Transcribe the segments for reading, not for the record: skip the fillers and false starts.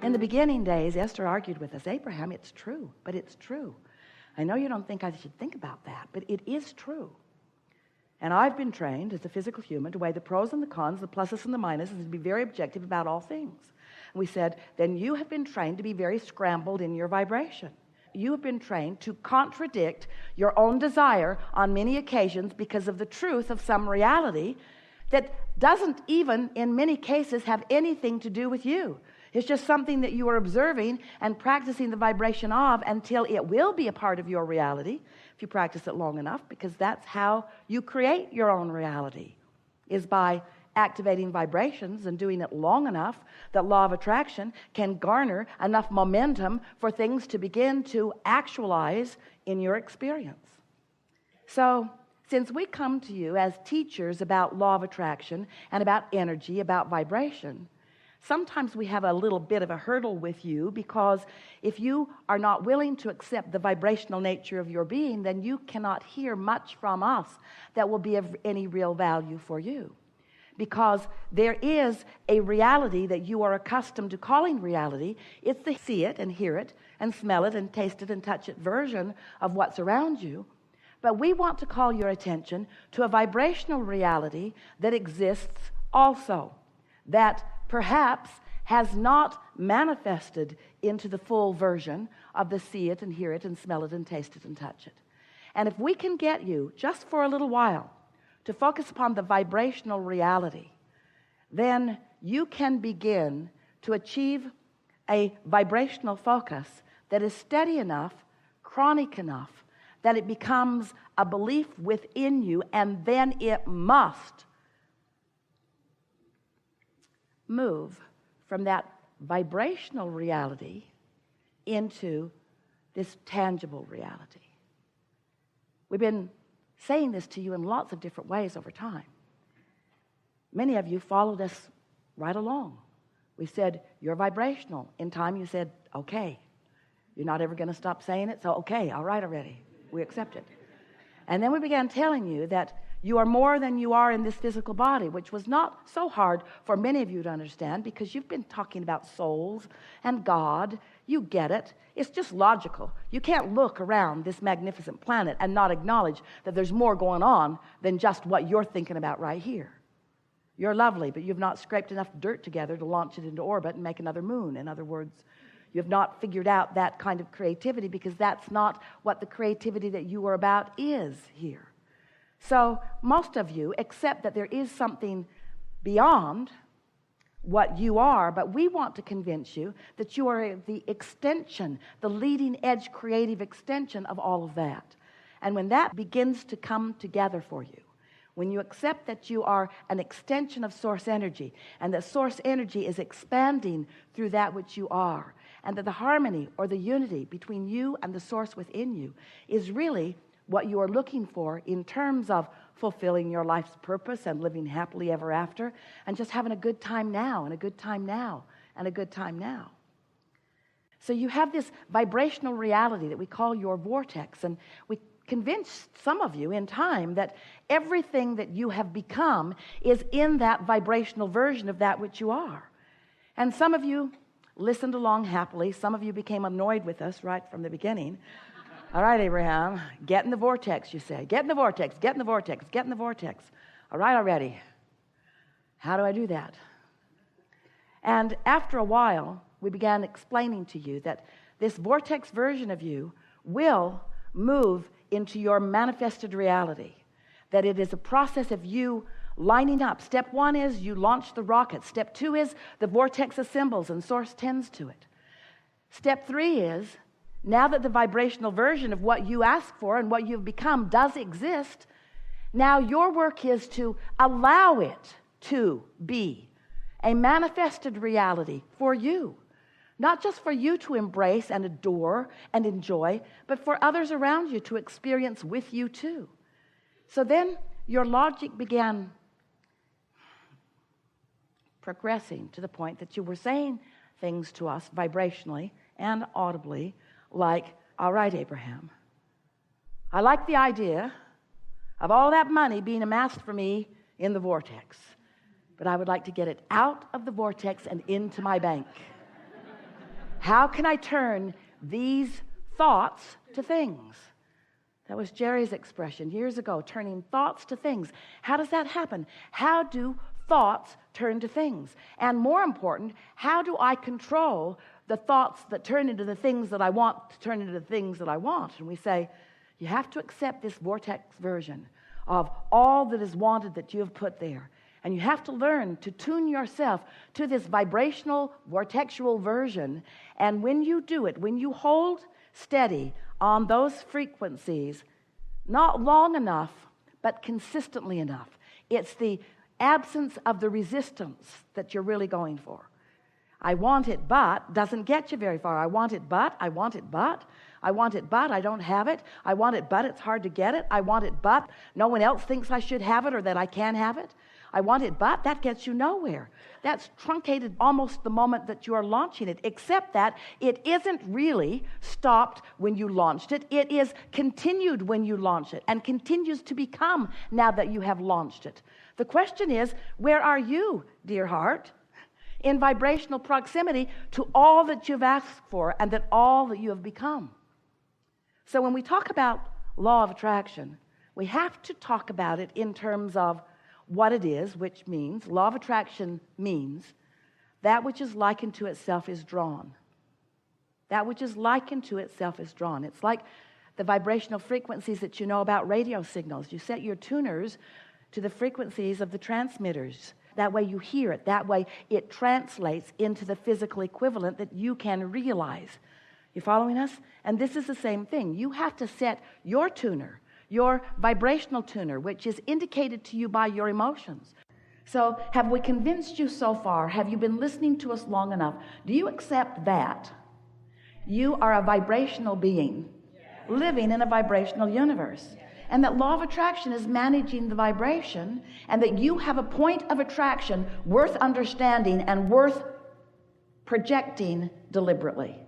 In the beginning days, Esther argued with us, Abraham, it's true, but it's true. I know you don't think I should think about that, but it is true. And I've been trained as a physical human to weigh the pros and the cons, the pluses and the minuses, and to be very objective about all things. And we said, then you have been trained to be very scrambled in your vibration. You have been trained to contradict your own desire on many occasions because of the truth of some reality that doesn't even, in many cases, have anything to do with you. It's just something that you are observing and practicing the vibration of until it will be a part of your reality, if you practice it long enough, because that's how you create your own reality, is by activating vibrations and doing it long enough that law of attraction can garner enough momentum for things to begin to actualize in your experience. So, since we come to you as teachers about law of attraction and about energy, about vibration, sometimes we have a little bit of a hurdle with you, because if you are not willing to accept the vibrational nature of your being, then you cannot hear much from us that will be of any real value for you. Because there is a reality that you are accustomed to calling reality. It's the see it and hear it and smell it and taste it and touch it version of what's around you. But we want to call your attention to a vibrational reality that exists also, that perhaps has not manifested into the full version of the see it and hear it and smell it and taste it and touch it. And if we can get you, just for a little while, to focus upon the vibrational reality, then you can begin to achieve a vibrational focus that is steady enough, chronic enough, that it becomes a belief within you, and then it must move from that vibrational reality into this tangible reality. We've been saying this to you in lots of different ways over time. Many of you followed us right along. We said, you're vibrational. In time you said, okay. You're not ever going to stop saying it, so okay, all right already. We accept it. And then we began telling you that you are more than you are in this physical body, which was not so hard for many of you to understand, because you've been talking about souls and God. You get it. It's just logical. You can't look around this magnificent planet and not acknowledge that there's more going on than just what you're thinking about right here. You're lovely, but you've not scraped enough dirt together to launch it into orbit and make another moon. In other words, you have not figured out that kind of creativity, because that's not what the creativity that you are about is here. So most of you accept that there is something beyond what you are, but we want to convince you that you are the extension, the leading edge creative extension of all of that. And when that begins to come together for you, when you accept that you are an extension of source energy, and that source energy is expanding through that which you are, and that the harmony or the unity between you and the source within you is really what you are looking for in terms of fulfilling your life's purpose and living happily ever after, and just having a good time now, and a good time now, and a good time now. So you have this vibrational reality that we call your vortex, and we convinced some of you in time that everything that you have become is in that vibrational version of that which you are. And some of you listened along happily. Some of you became annoyed with us right from the beginning. All right, Abraham, get in the vortex, you say. Get in the vortex, get in the vortex, get in the vortex. All right, already. How do I do that? And after a while, we began explaining to you that this vortex version of you will move into your manifested reality, that it is a process of you lining up. Step 1 is you launch the rocket. Step 2 is the vortex assembles and source tends to it. Step 3 is, now that the vibrational version of what you ask for and what you've become does exist, now your work is to allow it to be a manifested reality for you. Not just for you to embrace and adore and enjoy, but for others around you to experience with you too. So then your logic began progressing to the point that you were saying things to us vibrationally and audibly like, all right, Abraham, I like the idea of all that money being amassed for me in the vortex. but I would like to get it out of the vortex and into my bank. How can I turn these thoughts to things? That was Jerry's expression years ago, turning thoughts to things. How does that happen? How do thoughts turn to things? And more important, how do I control the thoughts that turn into the things that I want to turn into the things that I want? And we say, you have to accept this vortex version of all that is wanted that you have put there. And you have to learn to tune yourself to this vibrational, vortexual version. And when you do it, when you hold steady on those frequencies, not long enough, but consistently enough, it's the absence of the resistance that you're really going for. I want it, but doesn't get you very far. I want it, but I want it, but I want it, but I don't have it. I want it, but it's hard to get it. I want it, but no one else thinks I should have it or that I can have it. I want it, but that gets you nowhere. That's truncated almost the moment that you are launching it, except that it isn't really stopped when you launched it. It is continued when you launch it and continues to become now that you have launched it. The question is, where are you, dear heart, in vibrational proximity to all that you've asked for and that all that you have become? So when we talk about law of attraction, we have to talk about it in terms of what it is, which means, law of attraction means, that which is likened to itself is drawn. That which is likened to itself is drawn. It's like the vibrational frequencies that you know about radio signals. You set your tuners to the frequencies of the transmitters. That way you hear it. That way it translates into the physical equivalent that you can realize. You following us? And this is the same thing. You have to set your tuner, your vibrational tuner, which is indicated to you by your emotions. So have we convinced you so far? Have you been listening to us long enough? Do you accept that you are a vibrational being living in a vibrational universe? And that law of attraction is managing the vibration, and that you have a point of attraction worth understanding and worth projecting deliberately.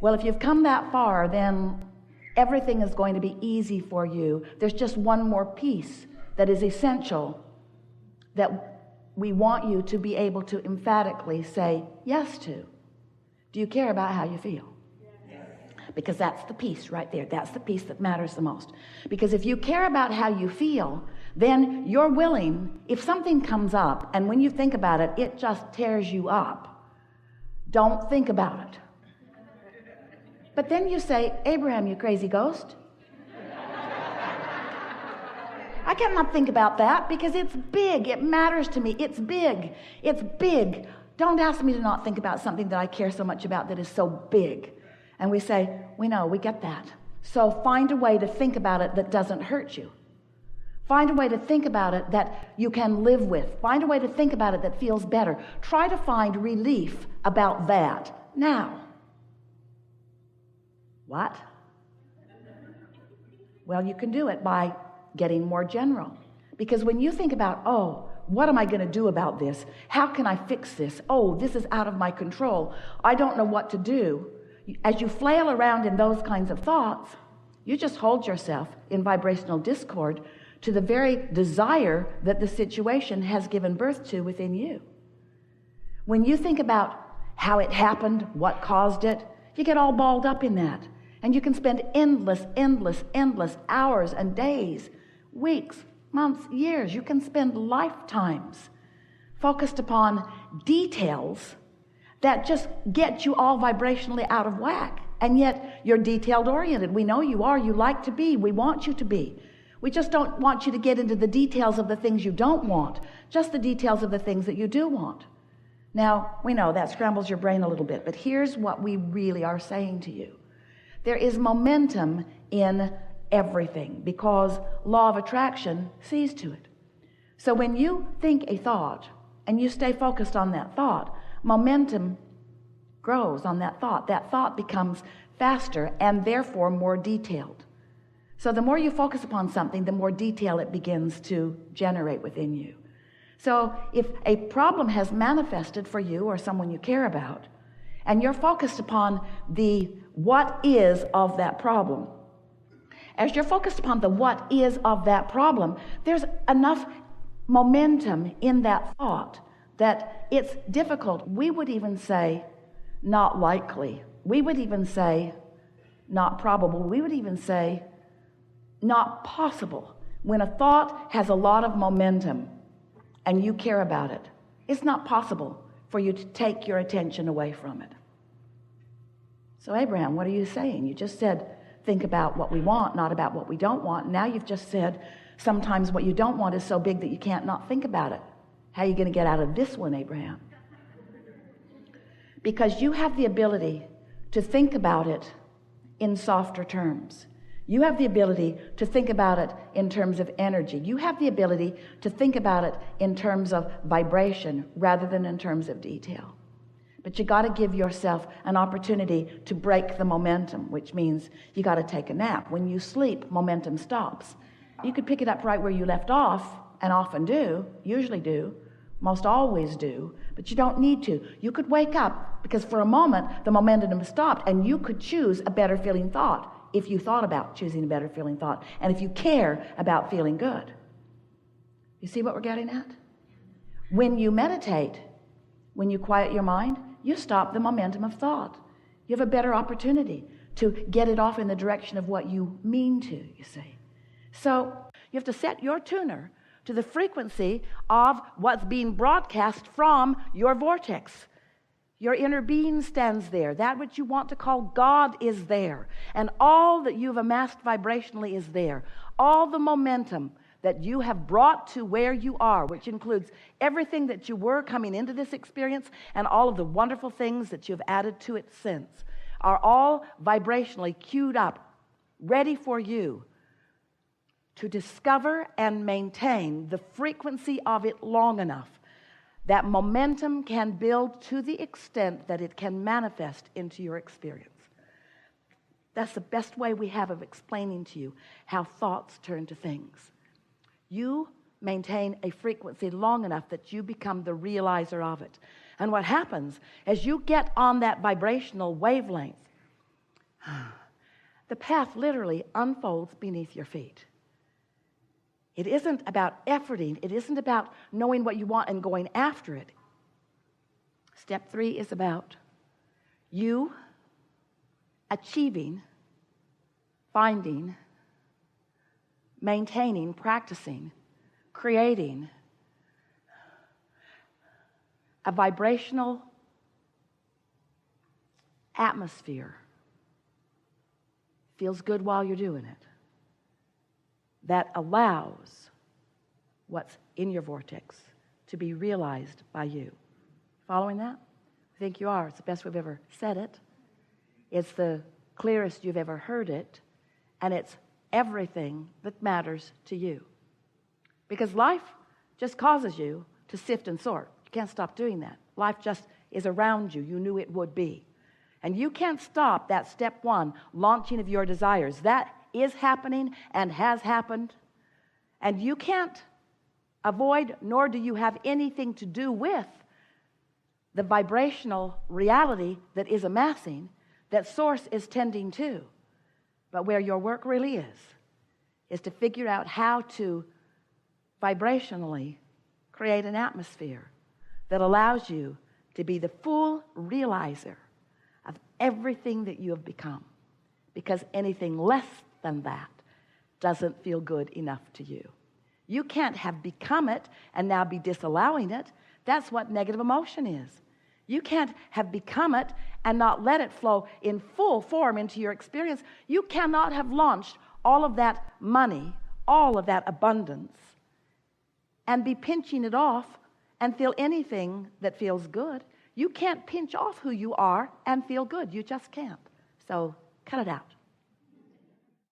Well, if you've come that far, then everything is going to be easy for you. There's just one more piece that is essential that we want you to be able to emphatically say yes to. Do you care about how you feel? Yes. Because that's the piece right there. That's the piece that matters the most. Because if you care about how you feel, then you're willing, if something comes up and when you think about it, it just tears you up, don't think about it. But then you say, Abraham, you crazy ghost. I cannot think about that because it's big. It matters to me. It's big. It's big. Don't ask me to not think about something that I care so much about that is so big. And we say, we know, we get that. So find a way to think about it that doesn't hurt you. Find a way to think about it that you can live with. Find a way to think about it that feels better. Try to find relief about that. Now, what? Well, you can do it by getting more general. Because when you think about, oh, what am I going to do about this? How can I fix this? Oh, this is out of my control. I don't know what to do. As you flail around in those kinds of thoughts, you just hold yourself in vibrational discord to the very desire that the situation has given birth to within you. When you think about how it happened, what caused it, you get all balled up in that. And you can spend endless hours and days, weeks, months, years. You can spend lifetimes focused upon details that just get you all vibrationally out of whack. And yet you're detailed oriented. We know you are. You like to be. We want you to be. We just don't want you to get into the details of the things you don't want, just the details of the things that you do want. Now, we know that scrambles your brain a little bit, but here's what we really are saying to you. There is momentum in everything because law of attraction sees to it. So when you think a thought and you stay focused on that thought, momentum grows on that thought. That thought becomes faster and therefore more detailed. So the more you focus upon something, the more detail it begins to generate within you. So if a problem has manifested for you or someone you care about, and you're focused upon the what is of that problem, as you're focused upon the what is of that problem, there's enough momentum in that thought that it's difficult. We would even say not likely. We would even say not probable. We would even say not possible. When a thought has a lot of momentum and you care about it, it's not possible for you to take your attention away from it. So Abraham, what are you saying? You just said think about what we want, not about what we don't want. Now you've just said sometimes what you don't want is so big that you can't not think about it. How are you going to get out of this one, Abraham? Because you have the ability to think about it in softer terms. You have the ability to think about it in terms of energy. You have the ability to think about it in terms of vibration rather than in terms of detail. But you got to give yourself an opportunity to break the momentum, which means you got to take a nap. When you sleep, momentum stops. You could pick it up right where you left off, and often do, usually do, most always do, but you don't need to. You could wake up because for a moment the momentum stopped, and you could choose a better feeling thought if you thought about choosing a better feeling thought, and if you care about feeling good. You see what we're getting at? When you meditate, when you quiet your mind, you stop the momentum of thought. You have a better opportunity to get it off in the direction of what you mean to, you see. So you have to set your tuner to the frequency of what's being broadcast from your vortex. Your inner being stands there. That which you want to call God is there. And all that you've amassed vibrationally is there. All the momentum that you have brought to where you are, which includes everything that you were coming into this experience and all of the wonderful things that you've added to it since, are all vibrationally queued up, ready for you to discover and maintain the frequency of it long enough that momentum can build to the extent that it can manifest into your experience. That's the best way we have of explaining to you how thoughts turn to things. You maintain a frequency long enough that you become the realizer of it. And what happens as you get on that vibrational wavelength, the path literally unfolds beneath your feet. It isn't about efforting. It isn't about knowing what you want and going after it. Step 3 is about you achieving, finding, maintaining, practicing, creating a vibrational atmosphere. Feels good while you're doing it. That allows what's in your vortex to be realized by you. Following that? I think you are. It's the best we've ever said it. It's the clearest you've ever heard it. And it's everything that matters to you. Because life just causes you to sift and sort. You can't stop doing that. Life just is around you. You knew it would be. And you can't stop that step 1, launching of your desires. That is happening and has happened. And you can't avoid, nor do you have anything to do with the vibrational reality that is amassing, that source is tending to. But where your work really is to figure out how to vibrationally create an atmosphere that allows you to be the full realizer of everything that you have become. Because anything less than that doesn't feel good enough to you. You can't have become it and now be disallowing it. That's what negative emotion is. You can't have become it and not let it flow in full form into your experience. You cannot have launched all of that money, all of that abundance, and be pinching it off and feel anything that feels good. You can't pinch off who you are and feel good. You just can't. So cut it out.